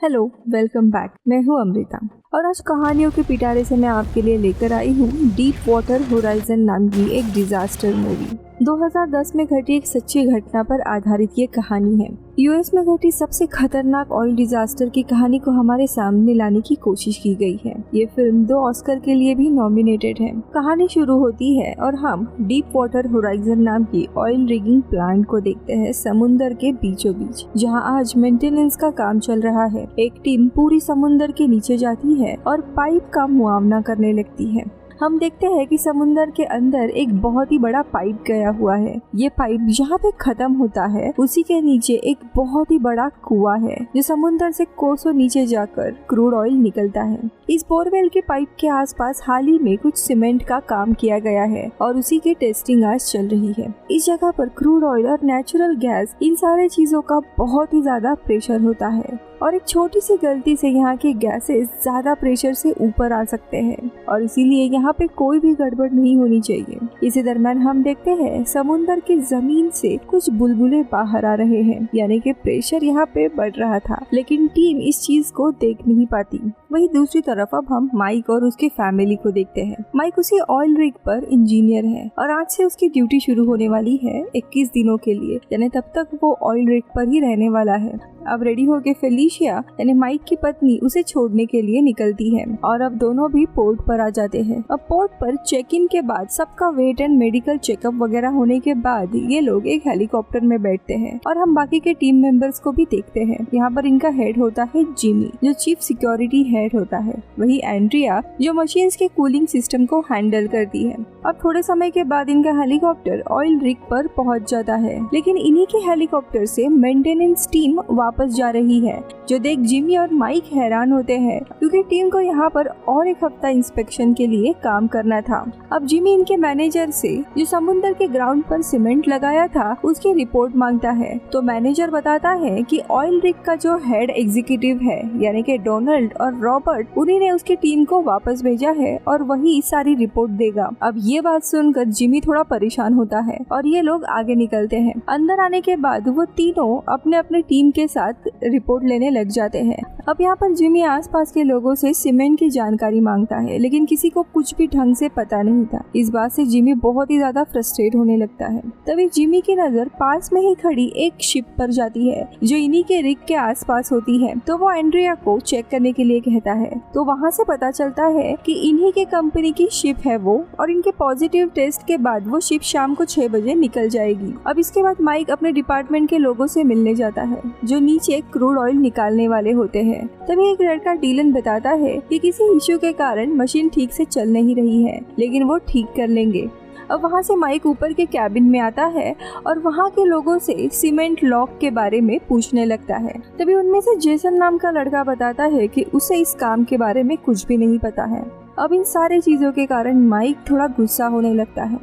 Hello, welcome back. मैं हूँ अमृता और आज कहानियों के पिटारे से मैं आपके लिए लेकर आई हूँ डीप वाटर होराइजन नाम की एक डिजास्टर मूवी। 2010 में घटी एक सच्ची घटना पर आधारित ये कहानी है। यूएस में घटी सबसे खतरनाक ऑयल डिजास्टर की कहानी को हमारे सामने लाने की कोशिश की गई है। ये फिल्म 2 ऑस्कर के लिए भी नॉमिनेटेड है। कहानी शुरू होती है और हम डीप वाटर होराइजन नाम की ऑयल रिगिंग प्लांट को देखते हैं समुंदर के बीचों बीच, जहाँ आज मेंटेनेंस का काम चल रहा है। एक टीम पूरी समुंदर के नीचे जाती है और पाइप का मुआवना करने लगती है। हम देखते हैं कि समुंदर के अंदर एक बहुत ही बड़ा पाइप गया हुआ है। ये पाइप जहाँ पे खत्म होता है उसी के नीचे एक बहुत ही बड़ा कुआं है जो समुंदर से कोसों नीचे जाकर क्रूड ऑयल निकलता है। इस बोरवेल के पाइप के आसपास हाल ही में कुछ सीमेंट का काम किया गया है और उसी की टेस्टिंग आज चल रही है। इस जगह पर क्रूड ऑयल और नेचुरल गैस, इन सारे चीजों का बहुत ही ज्यादा प्रेशर होता है और एक छोटी सी गलती से यहाँ के गैसेस ज्यादा प्रेशर से ऊपर आ सकते हैं और इसीलिए यहाँ पे कोई भी गड़बड़ नहीं होनी चाहिए। इसी दरम्यान हम देखते हैं समुंदर की जमीन से कुछ बुलबुले बाहर आ रहे हैं, यानी कि प्रेशर यहाँ पे बढ़ रहा था, लेकिन टीम इस चीज को देख नहीं पाती। वहीं दूसरी तरफ अब हम माइक और उसके फैमिली को देखते हैं। माइक उसी ऑयल रिग पर इंजीनियर है और आज से उसकी ड्यूटी शुरू होने वाली है 21 दिनों के लिए, यानी तब तक वो ऑयल रिग पर ही रहने वाला है। अब रेडी होके फेलिशिया यानी माइक की पत्नी उसे छोड़ने के लिए निकलती है और अब दोनों भी पोर्ट पर आ जाते हैं। अब पोर्ट पर चेक इन के बाद सबका वेट एंड मेडिकल चेकअप वगैरह होने के बाद ये लोग एक हेलीकॉप्टर में बैठते हैं और हम बाकी के टीम मेंबर्स को भी देखते हैं। यहाँ पर इनका हेड होता है जिमी, जो चीफ सिक्योरिटी हेड होता है। वही एंड्रिया, जो मशीन्स के कूलिंग सिस्टम को हैंडल करती है। अब थोड़े समय के बाद इनका हेलीकॉप्टर ऑयल रिग पर पहुंच जाता है, लेकिन इन्हीं के हेलीकॉप्टर से मेंटेनेंस टीम वापस जा रही है, जो देख जिमी और माइक हैरान होते हैं क्योंकि टीम को यहाँ पर और एक हफ्ता इंस्पेक्शन के लिए काम करना था। अब जिमी इनके मैनेजर से, जो समुद्र के ग्राउंड पर सीमेंट लगाया था, उसकी रिपोर्ट मांगता है। तो मैनेजर बताता है कि ऑयल रिग का जो हेड एग्जीक्यूटिव है, यानी कि डोनाल्ड और रॉबर्ट, उन्हीं ने उसकी टीम को वापस भेजा है और वही सारी रिपोर्ट देगा। अब ये बात सुनकर जिमी थोड़ा परेशान होता है और ये लोग आगे निकलते हैं। अंदर आने के बाद वो तीनों अपने अपने टीम के साथ रिपोर्ट लेने लग जाते हैं। अब यहाँ पर जिमी आसपास के लोगों से सीमेंट की जानकारी मांगता है, लेकिन किसी को कुछ भी ढंग से पता नहीं था। इस बात से जिमी बहुत ही ज्यादा फ्रस्ट्रेट होने लगता है। तभी जिमी की नजर पास में ही खड़ी एक शिप पर जाती है जो इन्हीं के रिग के आसपास होती है। तो वो एंड्रिया को चेक करने के लिए कहता है। तो वहाँ से पता चलता है कि इन्हीं के कंपनी की शिप है वो, और इनके पॉजिटिव टेस्ट के बाद वो शिप शाम को 6 बजे निकल जाएगी। अब इसके बाद माइक अपने डिपार्टमेंट के लोगों से मिलने जाता है जो नीचे क्रूड ऑयल निकालने वाले होते हैं। तभी एक लड़का डीलन बताता है कि किसी इश्यू के कारण मशीन ठीक से चल नहीं रही है, लेकिन वो ठीक कर लेंगे। अब वहाँ से माइक ऊपर के कैबिन में आता है और वहाँ के लोगों से सीमेंट लॉक के बारे में पूछने लगता है। तभी उनमें से जेसन नाम का लड़का बताता है कि उसे इस काम के बारे में कुछ भी नहीं पता है। अब इन सारे चीजों के कारण माइक थोड़ा गुस्सा होने लगता है।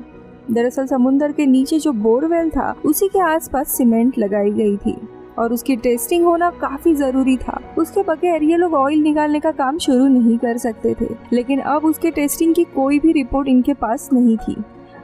दरअसल समुंदर के नीचे जो बोरवेल था उसी के आसपास सीमेंट लगाई गई थी और उसकी टेस्टिंग होना काफी जरूरी था। उसके बगैर ये लोग ऑयल निकालने का काम शुरू नहीं कर सकते थे, लेकिन अब उसके टेस्टिंग की कोई भी रिपोर्ट इनके पास नहीं थी।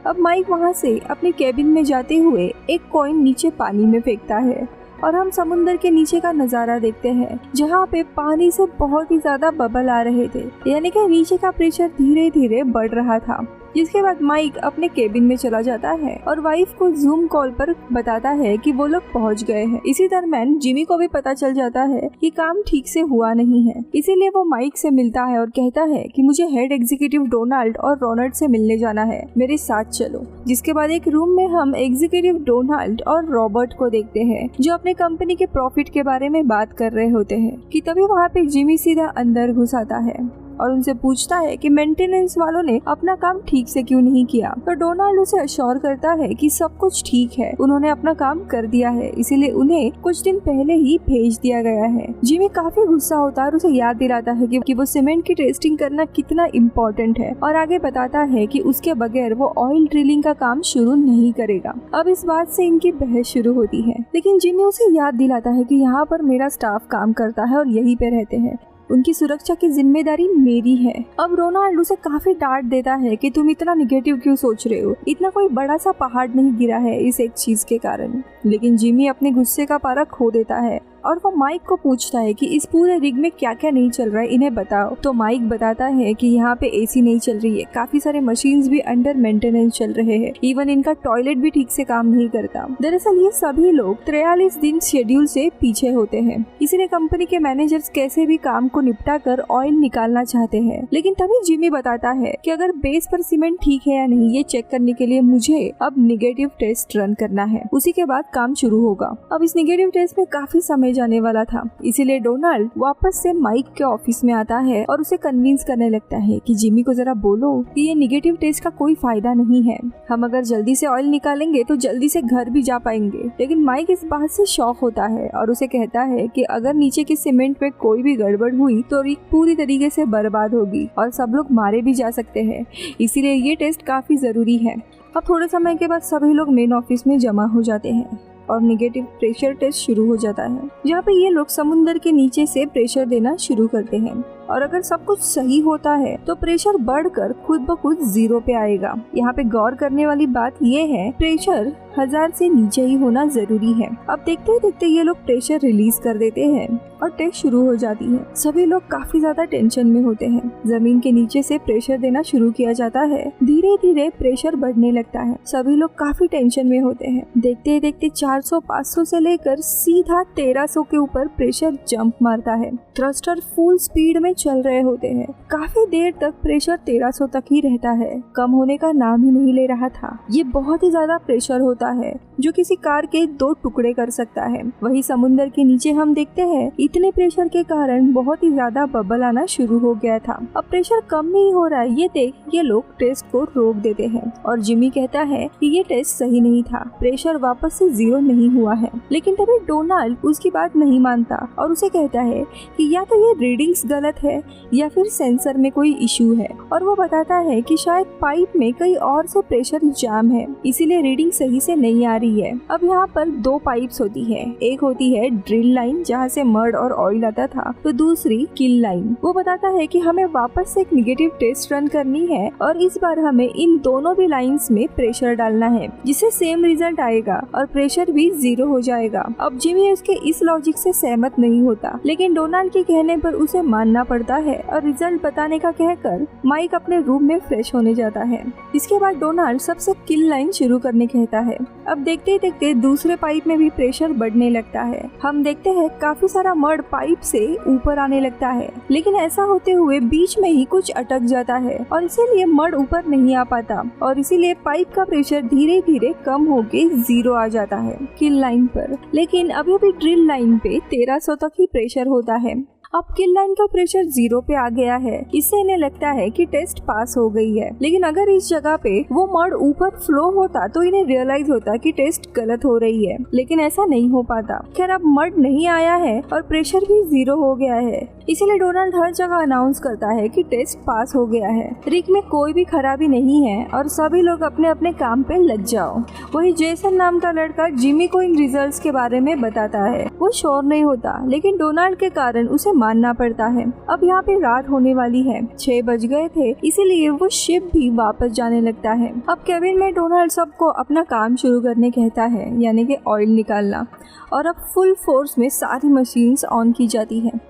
अब माइक वहाँ से अपने केबिन में जाते हुए एक कॉइन नीचे पानी में फेंकता है और हम समुंदर के नीचे का नजारा देखते हैं, जहाँ पे पानी से बहुत ही ज्यादा बबल आ रहे थे, यानी कि नीचे का प्रेशर धीरे धीरे बढ़ रहा था। जिसके बाद माइक अपने केबिन में चला जाता है और वाइफ को जूम कॉल पर बताता है कि वो लोग पहुंच गए हैं। इसी दरम्यान जिमी को भी पता चल जाता है कि काम ठीक से हुआ नहीं है, इसीलिए वो माइक से मिलता है और कहता है कि मुझे हेड एग्जीक्यूटिव डोनाल्ड और रॉनल्ड से मिलने जाना है, मेरे साथ चलो। जिसके बाद एक रूम में हम एग्जीक्यूटिव डोनाल्ड और रॉबर्ट को देखते हैं जो अपने कंपनी के प्रॉफिट के बारे में बात कर रहे होते हैं कि तभी वहाँ पे जिमी सीधा अंदर घुस आता है और उनसे पूछता है कि मेंटेनेंस वालों ने अपना काम ठीक से क्यों नहीं किया। तो डोनाल्ड उसे अश्योर करता है कि सब कुछ ठीक है, उन्होंने अपना काम कर दिया है, इसीलिए उन्हें कुछ दिन पहले ही भेज दिया गया है। जिमी काफी गुस्सा होता है और उसे याद दिलाता है कि वो सीमेंट की टेस्टिंग करना कितना इम्पोर्टेंट है और आगे बताता है कि उसके बगैर वो ऑयल ड्रिलिंग का काम शुरू नहीं करेगा। अब इस बात से इनकी बहस शुरू होती है, लेकिन जिमी उसे याद दिलाता है कि यहाँ पर मेरा स्टाफ काम करता है और यहीं पे रहते हैं, उनकी सुरक्षा की जिम्मेदारी मेरी है। अब रोनाल्ड उसे काफी डांट देता है कि तुम इतना निगेटिव क्यों सोच रहे हो, इतना कोई बड़ा सा पहाड़ नहीं गिरा है इस एक चीज के कारण। लेकिन जिमी अपने गुस्से का पारा खो देता है और वो माइक को पूछता है कि इस पूरे रिग में क्या क्या नहीं चल रहा है, इन्हें बताओ। तो माइक बताता है कि यहाँ पे एसी नहीं चल रही है, काफी सारे मशीन्स भी अंडर मेंटेनेंस चल रहे हैं, इवन इनका टॉयलेट भी ठीक से काम नहीं करता। दरअसल ये सभी लोग 43 दिन शेड्यूल से पीछे होते हैं, इसलिए कंपनी के मैनेजर्स कैसे भी काम को निपटा कर ऑयल निकालना चाहते हैं। लेकिन तभी जिमी बताता है कि अगर बेस पर सीमेंट ठीक है या नहीं ये चेक करने के लिए मुझे अब निगेटिव टेस्ट रन करना है, उसी के बाद काम शुरू होगा। अब इस निगेटिव टेस्ट में काफी समय जाने वाला था, इसीलिए डोनाल्ड वापस से माइक के ऑफिस में आता है और उसे कन्विंस करने लगता है कि जिमी को जरा बोलो कि ये निगेटिव टेस्ट का कोई फायदा नहीं है, हम अगर जल्दी से ऑयल निकालेंगे तो जल्दी से घर भी जा पाएंगे। लेकिन माइक इस बात से शॉक होता है और उसे कहता है कि अगर नीचे की सीमेंट में कोई भी गड़बड़ हुई तो रिग पूरी तरीके से बर्बाद होगी और सब लोग मारे भी जा सकते हैं, इसीलिए ये टेस्ट काफी जरूरी है। अब थोड़े समय के बाद सभी लोग मेन ऑफिस में जमा हो जाते हैं और निगेटिव प्रेशर टेस्ट शुरू हो जाता है, जहाँ पे ये लोग समुद्र के नीचे से प्रेशर देना शुरू करते हैं और अगर सब कुछ सही होता है तो प्रेशर बढ़कर खुद ब खुद 0 पे आएगा। यहाँ पे गौर करने वाली बात ये है प्रेशर 1000 से नीचे ही होना जरूरी है। अब देखते ही देखते ये लोग प्रेशर रिलीज कर देते हैं और टेस्ट शुरू हो जाती है। सभी लोग काफी ज्यादा टेंशन में होते हैं। जमीन के नीचे से प्रेशर देना शुरू किया जाता है, धीरे धीरे प्रेशर बढ़ने लगता है। सभी लोग काफी टेंशन में होते हैं। देखते ही देखते 400-500 से लेकर सीधा 1300 के ऊपर प्रेशर जंप मारता है। थ्रस्टर फुल स्पीड में चल रहे होते हैं। काफी देर तक प्रेशर 1300 तक ही रहता है, कम होने का नाम ही नहीं ले रहा था। ये बहुत ही ज्यादा प्रेशर होता है जो किसी कार के 2 टुकड़े कर सकता है। वही समुद्र के नीचे हम देखते हैं इतने प्रेशर के कारण बहुत ही ज्यादा बबल आना शुरू हो गया था। अब प्रेशर कम नहीं हो रहा है, ये देख ये लोग टेस्ट को रोक देते हैं और जिमी कहता है कि ये टेस्ट सही नहीं था, प्रेशर वापस से 0 नहीं हुआ है। लेकिन तभी डोनाल्ड उसकी बात नहीं मानता और उसे कहता है कि या तो ये रीडिंग्स गलत है या फिर सेंसर में कोई इशू है, और वो बताता है कि शायद पाइप में कहीं और से प्रेशर जाम है, इसीलिए रीडिंग सही से नहीं आ रही है। अब यहाँ पर 2 पाइप्स होती है, एक होती है ड्रिल लाइन जहाँ से मड और ऑयल आता था, तो दूसरी किल लाइन। वो बताता है कि हमें वापस से एक निगेटिव टेस्ट रन करनी है और इस बार हमें इन दोनों भी लाइंस में प्रेशर डालना है जिससे सेम रिजल्ट आएगा और प्रेशर भी 0 हो जाएगा। अब जिमी उसके इस लॉजिक से सहमत नहीं होता, लेकिन डोनाल्ड के कहने पर उसे मानना पड़ता है और रिजल्ट बताने का कहकर माइक अपने रूम में फ्रेश होने जाता है। इसके बाद डोनाल्ड सबसे किल लाइन शुरू करने कहता है। अब देखते ही देखते दूसरे पाइप में भी प्रेशर बढ़ने लगता है। हम देखते हैं काफी सारा मड पाइप से ऊपर आने लगता है, लेकिन ऐसा होते हुए बीच में ही कुछ अटक जाता है और इसीलिए मड ऊपर नहीं आ पाता और इसीलिए पाइप का प्रेशर धीरे धीरे कम होके 0 आ जाता है किल लाइन पर। लेकिन अभी भी ड्रिल लाइन पे 1300 तक ही प्रेशर होता है। अब किल लाइन का प्रेशर 0 पे आ गया है, इससे इन्हें लगता है कि टेस्ट पास हो गई है। लेकिन अगर इस जगह पे वो मड ऊपर फ्लो होता तो इन्हें रियलाइज होता कि टेस्ट गलत हो रही है, लेकिन ऐसा नहीं हो पाता। खैर अब मड नहीं आया है और प्रेशर भी 0 हो गया है, इसीलिए डोनाल्ड हर जगह अनाउंस करता है कि टेस्ट पास हो गया है, रिग में कोई भी खराबी नहीं है और सभी लोग अपने अपने काम पे लग जाओ। वही जेसन नाम का लड़का जिमी को इन रिजल्ट्स के बारे में बताता है। वो श्योर नहीं होता, लेकिन डोनाल्ड के कारण उसे मानना पड़ता है। अब यहाँ पे रात होने वाली है, 6 बज गए थे, इसीलिए वो शिप भी वापस जाने लगता है। अब केबिन में डोनाल्ड सबको अपना काम शुरू करने कहता है, यानी कि ऑयल निकालना, और अब फुल फोर्स में सारी मशीन्स ऑन की जाती है।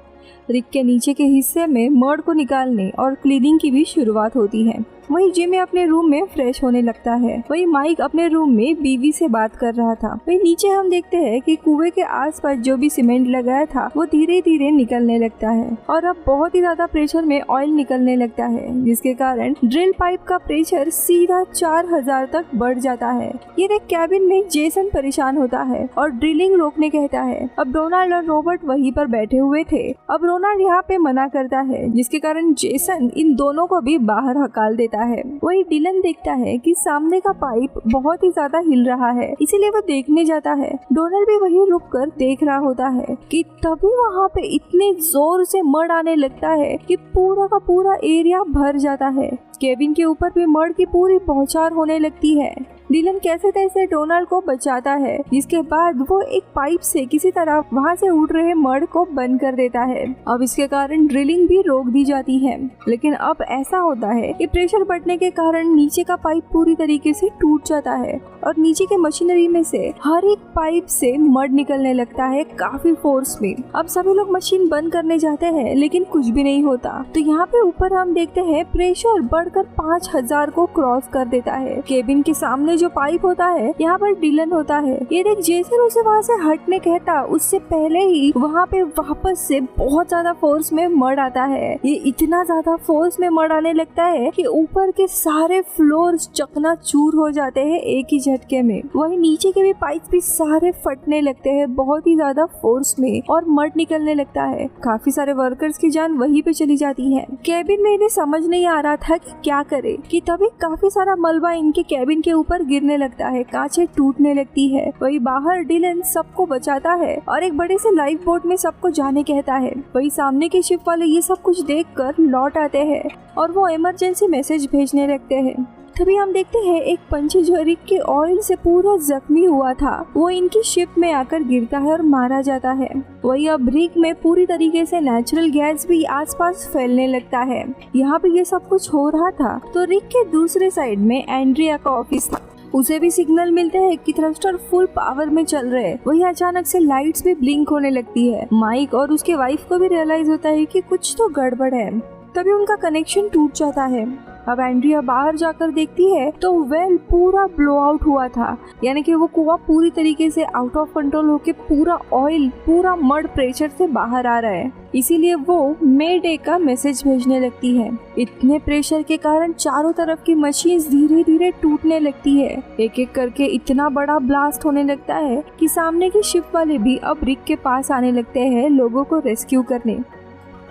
रिग के नीचे के हिस्से में मड को निकालने और क्लीनिंग की भी शुरुआत होती है। वही जिमी अपने रूम में फ्रेश होने लगता है। वही माइक अपने रूम में बीवी से बात कर रहा था। वही नीचे हम देखते हैं कि कुएं के आसपास जो भी सीमेंट लगाया था वो धीरे धीरे निकलने लगता है और अब बहुत ही ज्यादा प्रेशर में ऑयल निकलने लगता है, जिसके कारण ड्रिल पाइप का प्रेशर सीधा 4000 तक बढ़ जाता है। ये देख कैबिन में जेसन परेशान होता है और ड्रिलिंग रोकने कहता है। अब डोनाल्ड और रॉबर्ट वहीं पर बैठे हुए थे। अब रोनाल्ड यहाँ पे मना करता है, जिसके कारण जेसन इन दोनों को भी बाहर हकाल देता है। वही डिलन देखता है कि सामने का पाइप बहुत ही ज्यादा हिल रहा है, इसीलिए वो देखने जाता है। डोनाल्ड भी वहीं रुककर देख रहा होता है कि तभी वहाँ पे इतने जोर से मड आने लगता है कि पूरा का पूरा एरिया भर जाता है। केबिन के ऊपर भी मड की पूरी बौछार होने लगती है। डिलन कैसे तैसे डोनाल्ड को बचाता है, जिसके बाद वो एक पाइप से किसी तरह वहाँ से उड़ रहे मड को बंद कर देता है। अब इसके कारण ड्रिलिंग भी रोक दी जाती है। लेकिन अब ऐसा होता है कि प्रेशर बढ़ने के कारण नीचे का पाइप पूरी तरीके से टूट जाता है और नीचे के मशीनरी में से हर एक पाइप से मड निकलने लगता है काफी फोर्स में। अब सभी लोग मशीन बंद करने जाते हैं लेकिन कुछ भी नहीं होता। तो यहाँ पे ऊपर हम देखते हैं प्रेशर बढ़कर 5000 को क्रॉस कर देता है। केबिन के सामने जो पाइप होता है यहाँ पर डिलन होता है। ये देख जेसन उसे वहाँ से हटने कहता, उससे पहले ही वहाँ पे वापस से बहुत ज्यादा फोर्स में मड आता है। ये इतना ज्यादा फोर्स में मड आने लगता है कि ऊपर के सारे फ्लोर्स चकनाचूर हो जाते हैं एक ही झटके में। वही नीचे के भी पाइप भी सारे फटने लगते हैं बहुत ही ज्यादा फोर्स में और मड निकलने लगता है। काफी सारे वर्कर्स की जान वहीं पे चली जाती है। केबिन में इन्हें समझ नहीं आ रहा था कि क्या करे कि तभी काफी सारा मलबा इनके केबिन के ऊपर गिरने लगता है, कांचें टूटने लगती है। वही बाहर डिलन सबको बचाता है और एक बड़े से लाइफ बोट में सबको जाने कहता है। वही सामने के शिप वाले ये सब कुछ देखकर लौट आते हैं और वो इमरजेंसी मैसेज भेजने लगते हैं। तभी हम देखते हैं एक पंछी जो रिक के ऑयल से पूरा जख्मी हुआ था वो इनकी शिप में आकर गिरता है और मारा जाता है। वही अब रिक में पूरी तरीके से नेचुरल गैस भी आसपास फैलने लगता है। यहाँ पे ये सब कुछ हो रहा था तो रिक के दूसरे साइड में एंड्रिया का ऑफिस था। उसे भी सिग्नल मिलते हैं कि थ्रस्टर फुल पावर में चल रहे हैं। वही अचानक से लाइट्स भी ब्लिंक होने लगती है। माइक और उसके वाइफ को भी रियलाइज होता है कि कुछ तो गड़बड़ है। तभी उनका कनेक्शन टूट जाता है। अब एंड्रिया बाहर जाकर देखती है तो वेल पूरा ब्लो आउट हुआ था, यानी कि वो कुआं पूरी तरीके से आउट ऑफ कंट्रोल होके पूरा ऑयल पूरा मड प्रेशर से बाहर आ रहा है। इसीलिए वो मे डे का मैसेज भेजने लगती है। इतने प्रेशर के कारण चारों तरफ की मशीन्स धीरे धीरे टूटने लगती है। एक एक करके इतना बड़ा ब्लास्ट होने लगता है कि सामने के शिप वाले भी अब रिक के पास आने लगते हैं लोगों को रेस्क्यू करने।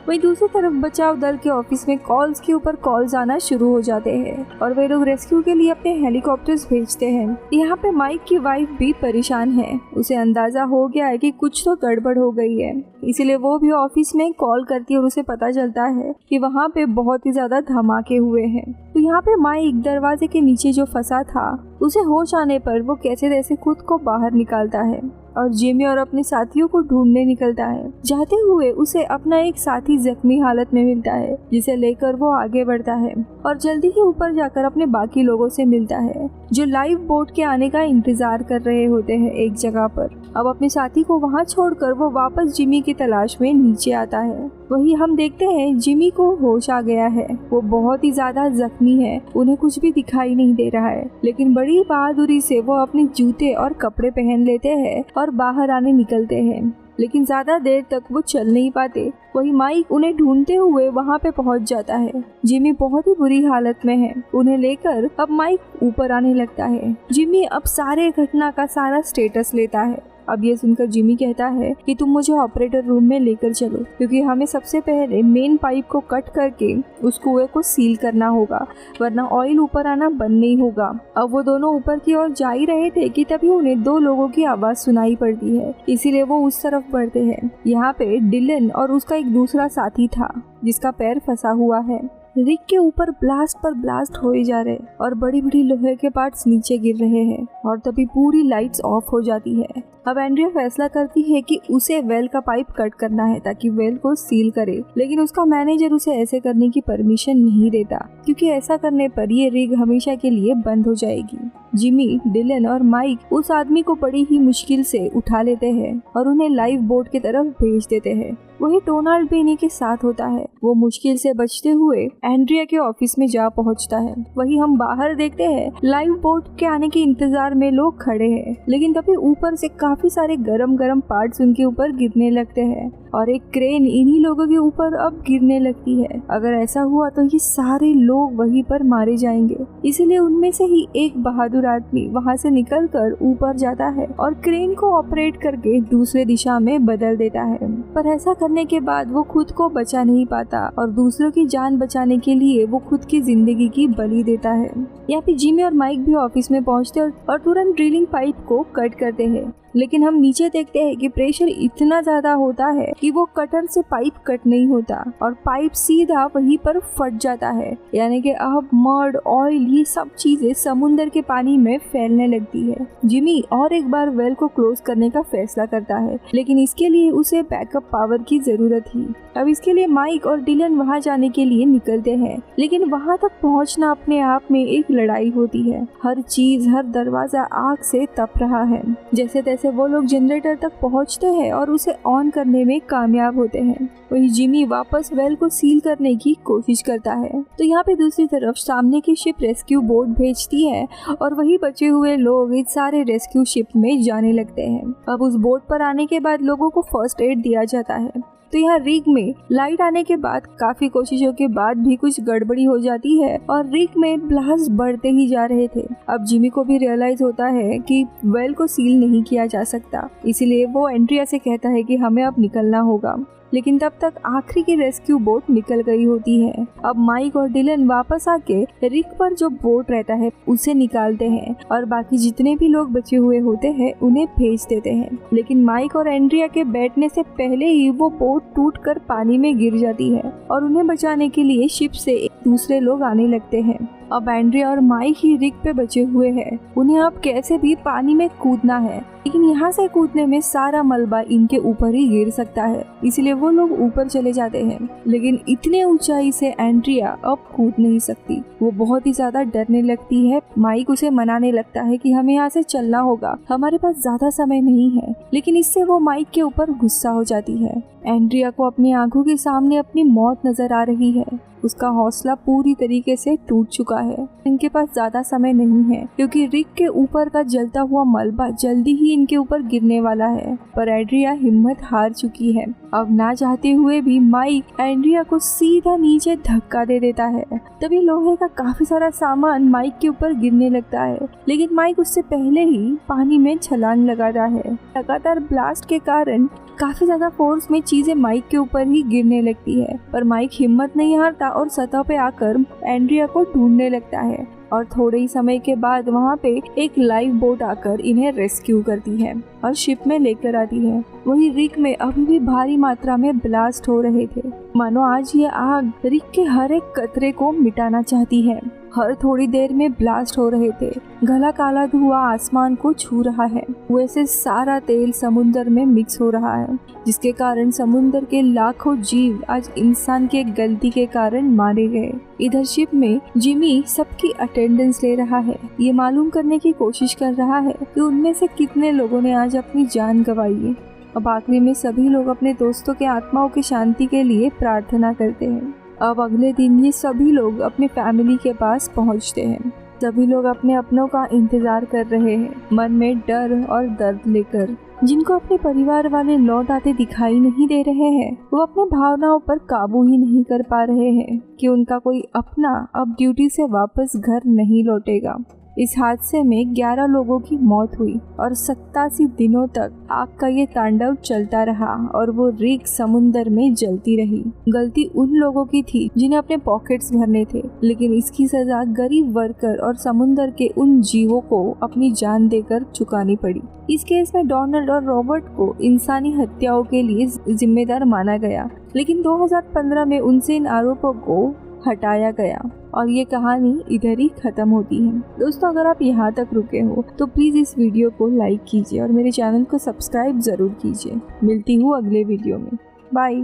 वही दूसरी तरफ बचाव दल के ऑफिस में कॉल्स के ऊपर कॉल्स आना शुरू हो जाते हैं और वे लोग रेस्क्यू के लिए अपने हेलीकॉप्टर्स भेजते हैं। यहाँ पे माइक की वाइफ भी परेशान है। उसे अंदाजा हो गया है कि कुछ तो गड़बड़ हो गई है, इसीलिए वो भी ऑफिस में कॉल करती है और उसे पता चलता है कि वहाँ पे बहुत ही ज्यादा धमाके हुए हैं। तो यहाँ पे माइक दरवाजे के नीचे जो फंसा था उसे होश आने पर वो कैसे तैसे खुद को बाहर निकालता है और जिमी और अपने साथियों को ढूंढने निकलता है। जाते हुए उसे अपना एक साथी जख्मी हालत में मिलता है जिसे लेकर वो आगे बढ़ता है और जल्दी ही ऊपर जाकर अपने बाकी लोगों से मिलता है जो लाइव बोट के आने का इंतजार कर रहे होते हैं एक जगह पर। अब अपने साथी को वहाँ छोड़कर वो वापस जिमी की तलाश में नीचे आता है। वही हम देखते हैं जिमी को होश आ गया है। वो बहुत ही ज्यादा जख्मी है, उन्हें कुछ भी दिखाई नहीं दे रहा है, लेकिन बड़ी बहादुरी से वो अपने जूते और कपड़े पहन लेते हैं और बाहर आने निकलते हैं, लेकिन ज्यादा देर तक वो चल नहीं पाते। वही माइक उन्हें ढूंढते हुए वहाँ पे पहुँच जाता है। जिमी बहुत ही बुरी हालत में है। उन्हें लेकर अब माइक ऊपर आने लगता है। जिमी अब सारे घटना का सारा स्टेटस लेता है। अब ये सुनकर जिमी कहता है कि तुम मुझे ऑपरेटर रूम में लेकर चलो, क्योंकि हमें सबसे पहले मेन पाइप को कट करके उस कुएं को सील करना होगा, वरना ऑयल ऊपर आना बंद नहीं होगा। अब वो दोनों ऊपर की ओर जा ही रहे थे कि तभी उन्हें दो लोगों की आवाज सुनाई पड़ती है, इसीलिए वो उस तरफ बढ़ते हैं। यहाँ पे डिलन और उसका एक दूसरा साथी था जिसका पैर फंसा हुआ है। रिक के ऊपर ब्लास्ट पर ब्लास्ट होए जा रहे और बड़ी बड़ी लोहे के पार्ट्स नीचे गिर रहे हैं और तभी पूरी लाइट्स ऑफ हो जाती है। अब एंड्रिया फैसला करती है कि उसे वेल का पाइप कट करना है ताकि वेल को सील करे, लेकिन उसका मैनेजर उसे ऐसे करने की परमिशन नहीं देता क्योंकि ऐसा करने पर ये रिग हमेशा के लिए बंद हो जाएगी। जिमी, डिलन और माइक उस आदमी को बड़ी ही मुश्किल से उठा लेते हैं और उन्हें लाइव बोट की तरफ भेज देते हैं। वही डोनाल्ड भी इन्हीं के साथ होता है। वो मुश्किल से बचते हुए एंड्रिया के ऑफिस में जा पहुंचता है। वही हम बाहर देखते हैं लाइव बोट के आने के इंतजार में लोग खड़े हैं, लेकिन तभी ऊपर से काफी सारे गरम गरम पार्ट्स उनके ऊपर गिरने लगते हैं और एक क्रेन इन्हीं लोगों के ऊपर अब गिरने लगती है। अगर ऐसा हुआ तो ये सारे लोग वहीं पर मारे जाएंगे, इसीलिए उनमें से ही एक बहादुर आदमी वहां से निकलकर ऊपर जाता है और क्रेन को ऑपरेट करके दूसरे दिशा में बदल देता है। पर ऐसा करने के बाद वो खुद को बचा नहीं पाता और दूसरों की जान बचाने के लिए वो खुद की जिंदगी की बलि देता है। यहाँ पे जिमी और माइक भी ऑफिस में पहुंचते और तुरंत ड्रिलिंग पाइप को कट करते हैं, लेकिन हम नीचे देखते हैं कि प्रेशर इतना ज्यादा होता है कि वो कटर से पाइप कट नहीं होता और पाइप सीधा वहीं पर फट जाता है, यानी कि अब मड, ऑयल, ये सब चीजें समुंदर के पानी में फैलने लगती है। जिमी और एक बार वेल को क्लोज करने का फैसला करता है, लेकिन इसके लिए उसे बैकअप पावर की जरूरत थी। अब इसके लिए माइक और डिलन वहां जाने के लिए निकलते हैं, लेकिन वहां तक पहुंचना अपने आप में एक लड़ाई होती है। हर चीज, हर दरवाजा आग से तप रहा है। जैसे तैसे वो लोग जनरेटर तक पहुंचते हैं और उसे ऑन करने में कामयाब होते हैं। वही जिमी वापस वेल को सील करने की कोशिश करता है। तो यहाँ पे दूसरी तरफ सामने की शिप रेस्क्यू बोट भेजती है और वही बचे हुए लोग इस सारे रेस्क्यू शिप में जाने लगते हैं। अब उस बोट पर आने के बाद लोगों को फर्स्ट एड दिया जाता है। तो यहाँ रिग में लाइट आने के बाद काफी कोशिशों के बाद भी कुछ गड़बड़ी हो जाती है और रिग में ब्लास्ट बढ़ते ही जा रहे थे। अब जिमी को भी रियलाइज होता है कि वेल को सील नहीं किया जा सकता, इसीलिए वो एंड्रिया से कहता है कि हमें अब निकलना होगा। लेकिन तब तक आखिरी की रेस्क्यू बोट निकल गई होती है। अब माइक और डिलन वापस आके रिक पर जो बोट रहता है उसे निकालते हैं और बाकी जितने भी लोग बचे हुए होते हैं उन्हें भेज देते हैं। लेकिन माइक और एंड्रिया के बैठने से पहले ही वो बोट टूटकर पानी में गिर जाती है और उन्हें बचाने के लिए शिप से दूसरे लोग आने लगते हैं। अब एंड्रिया और माइक ही रिग पे बचे हुए हैं। उन्हें अब कैसे भी पानी में कूदना है, लेकिन यहाँ से कूदने में सारा मलबा इनके ऊपर ही गिर सकता है, इसलिए वो लोग ऊपर चले जाते हैं। लेकिन इतने ऊंचाई से एंड्रिया अब कूद नहीं सकती। वो बहुत ही ज्यादा डरने लगती है। माइक उसे मनाने लगता है कि हमें यहाँ से चलना होगा, हमारे पास ज्यादा समय नहीं है, लेकिन इससे वो माइक के ऊपर गुस्सा हो जाती है। एंड्रिया को अपनी आंखों के सामने अपनी मौत नजर आ रही है। उसका हौसला पूरी तरीके से टूट चुका है। इनके पास ज्यादा समय नहीं है क्योंकि रिक के ऊपर का जलता हुआ मलबा जल्दी ही इनके ऊपर गिरने वाला है। पर एंड्रिया हिम्मत हार चुकी है। अब ना चाहते हुए भी माइक एंड्रिया को सीधा नीचे धक्का दे देता है। तभी लोहे का काफी सारा सामान माइक के ऊपर गिरने लगता है, लेकिन माइक उससे पहले ही पानी में छलांग लगाता है। लगातार ब्लास्ट के कारण काफी ज्यादा फोर्स में चीजें माइक के ऊपर ही गिरने लगती है, पर माइक हिम्मत नहीं हारता और सतह पे आकर एंड्रिया को ढूंढने लगता है। और थोड़े ही समय के बाद वहाँ पे एक लाइव बोट आकर इन्हें रेस्क्यू करती है और शिप में लेकर आती है। वही रिक में अभी भी भारी मात्रा में ब्लास्ट हो रहे थे, मानो आज ये आग रिक के हर एक कतरे को मिटाना चाहती है। हर थोड़ी देर में ब्लास्ट हो रहे थे। घना काला धुआं आसमान को छू रहा है, वैसे सारा तेल समुद्र में मिक्स हो रहा है, जिसके कारण समुद्र के लाखों जीव आज इंसान के गलती के कारण मारे गए। इधर शिप में जिमी सबकी अटेंडेंस ले रहा है। ये मालूम करने की कोशिश कर रहा है कि उनमें से कितने लोगों ने आज अपनी जान गंवाई है। अब आखिरी में सभी लोग अपने दोस्तों के आत्माओं की शांति के लिए प्रार्थना करते हैं। अब अगले दिन ये सभी लोग अपने फैमिली के पास पहुंचते हैं। सभी लोग अपने अपनों का इंतजार कर रहे हैं, मन में डर और दर्द लेकर। जिनको अपने परिवार वाले लौट आते दिखाई नहीं दे रहे हैं, वो अपने भावनाओं पर काबू ही नहीं कर पा रहे हैं कि उनका कोई अपना अब ड्यूटी से वापस घर नहीं लौटेगा। इस हादसे में 11 लोगों की मौत हुई और 87 दिनों तक आग का ये तांडव चलता रहा और वो रिग समुंदर में जलती रही। गलती उन लोगों की थी जिन्हें अपने पॉकेट्स भरने थे, लेकिन इसकी सजा गरीब वर्कर और समुंदर के उन जीवों को अपनी जान देकर चुकानी पड़ी। इस केस में डोनाल्ड और रॉबर्ट को इंसानी हत्याओं के लिए जिम्मेदार माना गया, लेकिन 2015 में उनसे इन आरोपों को हटाया गया और ये कहानी इधर ही खत्म होती है। दोस्तों, अगर आप यहाँ तक रुके हो तो प्लीज़ इस वीडियो को लाइक कीजिए और मेरे चैनल को सब्सक्राइब ज़रूर कीजिए। मिलती हूँ अगले वीडियो में। बाय।